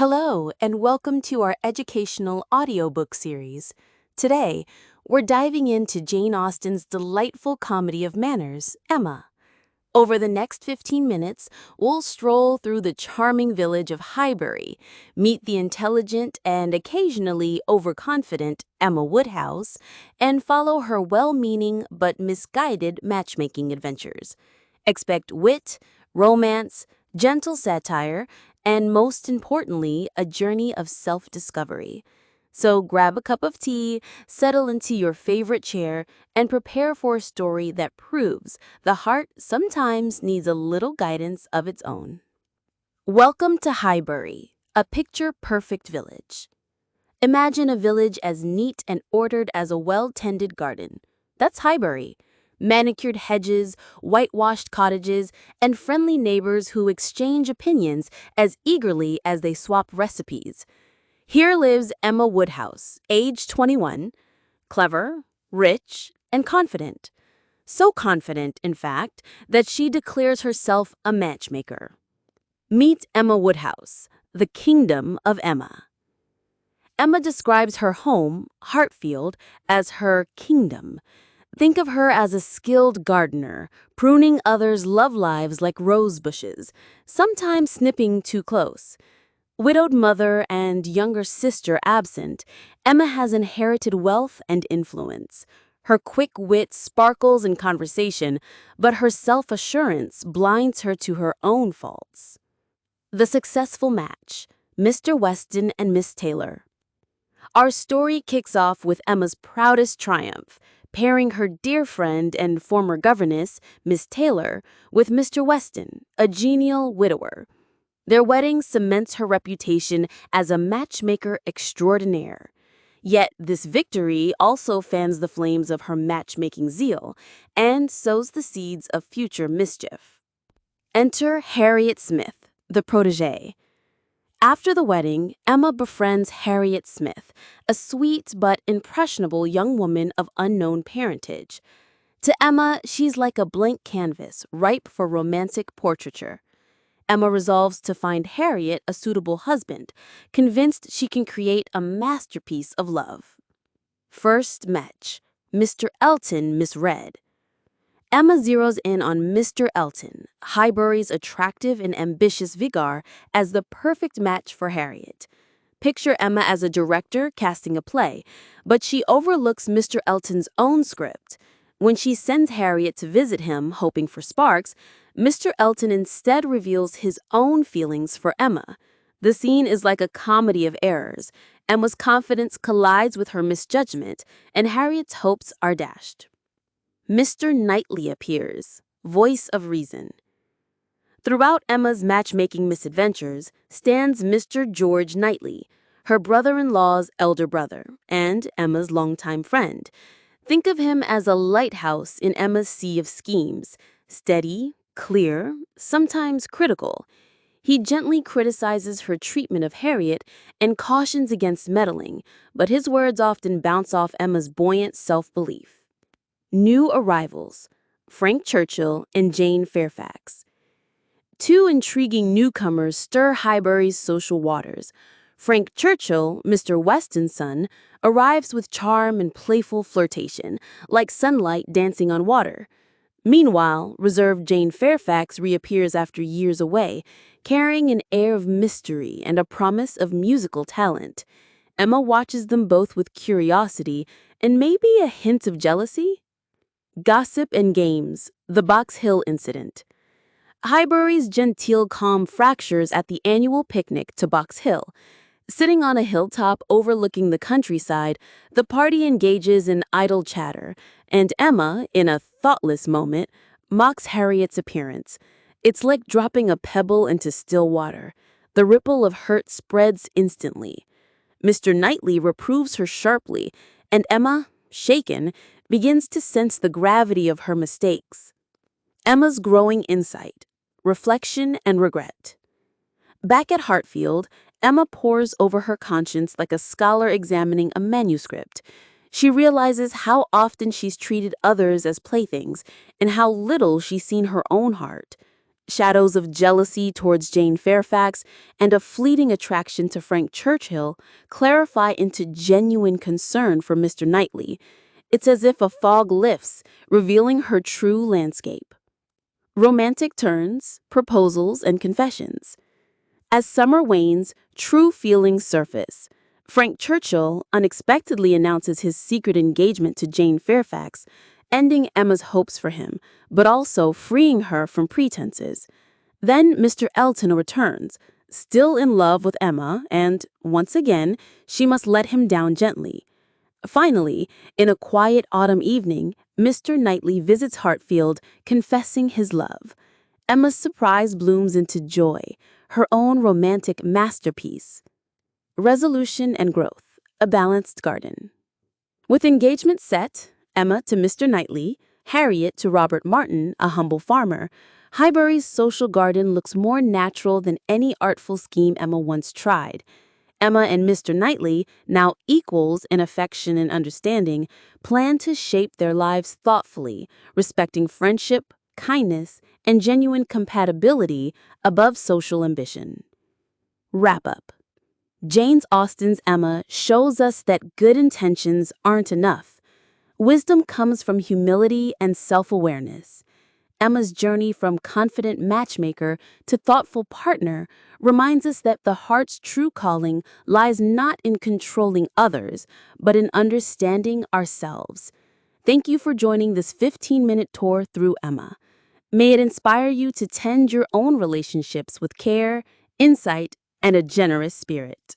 Hello, and welcome to our educational audiobook series. Today, we're diving into Jane Austen's delightful comedy of manners, Emma. Over the next 15 minutes, we'll stroll through the charming village of Highbury, meet the intelligent and occasionally overconfident Emma Woodhouse, and follow her well-meaning but misguided matchmaking adventures. Expect wit, romance, gentle satire, and most importantly, a journey of self-discovery. So grab a cup of tea, settle into your favorite chair, and prepare for a story that proves the heart sometimes needs a little guidance of its own. Welcome to Highbury, a picture-perfect village. Imagine a village as neat and ordered as a well-tended garden. That's Highbury. Manicured hedges, whitewashed cottages, and friendly neighbors who exchange opinions as eagerly as they swap recipes. Here lives Emma Woodhouse, age 21, clever, rich, and confident. So confident, in fact, that she declares herself a matchmaker. Meet Emma Woodhouse, the kingdom of Emma. Emma describes her home, Hartfield, as her kingdom. Think of her as a skilled gardener, pruning others' love lives like rose bushes, sometimes snipping too close. Widowed mother and younger sister absent, Emma has inherited wealth and influence. Her quick wit sparkles in conversation, but her self-assurance blinds her to her own faults. The successful match, Mr. Weston and Miss Taylor. Our story kicks off with Emma's proudest triumph, pairing her dear friend and former governess, Miss Taylor, with Mr. Weston, a genial widower. Their wedding cements her reputation as a matchmaker extraordinaire. Yet this victory also fans the flames of her matchmaking zeal and sows the seeds of future mischief. Enter Harriet Smith, the protégée. After the wedding, Emma befriends Harriet Smith, a sweet but impressionable young woman of unknown parentage. To Emma, she's like a blank canvas, ripe for romantic portraiture. Emma resolves to find Harriet a suitable husband, convinced she can create a masterpiece of love. First match, Mr. Elton misread. Emma zeroes in on Mr. Elton, Highbury's attractive and ambitious vicar, as the perfect match for Harriet. Picture Emma as a director casting a play, but she overlooks Mr. Elton's own script. When she sends Harriet to visit him, hoping for sparks, Mr. Elton instead reveals his own feelings for Emma. The scene is like a comedy of errors. Emma's confidence collides with her misjudgment, and Harriet's hopes are dashed. Mr. Knightley appears, voice of reason. Throughout Emma's matchmaking misadventures stands Mr. George Knightley, her brother-in-law's elder brother, and Emma's longtime friend. Think of him as a lighthouse in Emma's sea of schemes, steady, clear, sometimes critical. He gently criticizes her treatment of Harriet and cautions against meddling, but his words often bounce off Emma's buoyant self-belief. New arrivals, Frank Churchill and Jane Fairfax. Two intriguing newcomers stir Highbury's social waters. Frank Churchill, Mr. Weston's son, arrives with charm and playful flirtation, like sunlight dancing on water. Meanwhile, reserved Jane Fairfax reappears after years away, carrying an air of mystery and a promise of musical talent. Emma watches them both with curiosity and maybe a hint of jealousy. Gossip and games, the Box Hill incident. Highbury's genteel calm fractures at the annual picnic to Box Hill. Sitting on a hilltop overlooking the countryside, the party engages in idle chatter, and Emma, in a thoughtless moment, mocks Harriet's appearance. It's like dropping a pebble into still water. The ripple of hurt spreads instantly. Mr. Knightley reproves her sharply, and Emma, shaken, begins to sense the gravity of her mistakes. Emma's growing insight, reflection, and regret. Back at Hartfield, Emma pores over her conscience like a scholar examining a manuscript. She realizes how often she's treated others as playthings and how little she's seen her own heart. Shadows of jealousy towards Jane Fairfax and a fleeting attraction to Frank Churchill clarify into genuine concern for Mr. Knightley. It's as if a fog lifts, revealing her true landscape. Romantic turns, proposals, and confessions. As summer wanes, true feelings surface. Frank Churchill unexpectedly announces his secret engagement to Jane Fairfax, ending Emma's hopes for him, but also freeing her from pretenses. Then Mr. Elton returns, still in love with Emma, and, once again, she must let him down gently. Finally, in a quiet autumn evening, Mr. Knightley visits Hartfield, confessing his love. Emma's surprise blooms into joy, her own romantic masterpiece. Resolution and growth, a balanced garden. With engagement set, Emma to Mr. Knightley, Harriet to Robert Martin, a humble farmer, Highbury's social garden looks more natural than any artful scheme Emma once tried. Emma and Mr. Knightley, now equals in affection and understanding, plan to shape their lives thoughtfully, respecting friendship, kindness, and genuine compatibility above social ambition. Wrap up. Jane Austen's Emma shows us that good intentions aren't enough. Wisdom comes from humility and self-awareness. Emma's journey from confident matchmaker to thoughtful partner reminds us that the heart's true calling lies not in controlling others, but in understanding ourselves. Thank you for joining this 15-minute tour through Emma. May it inspire you to tend your own relationships with care, insight, and a generous spirit.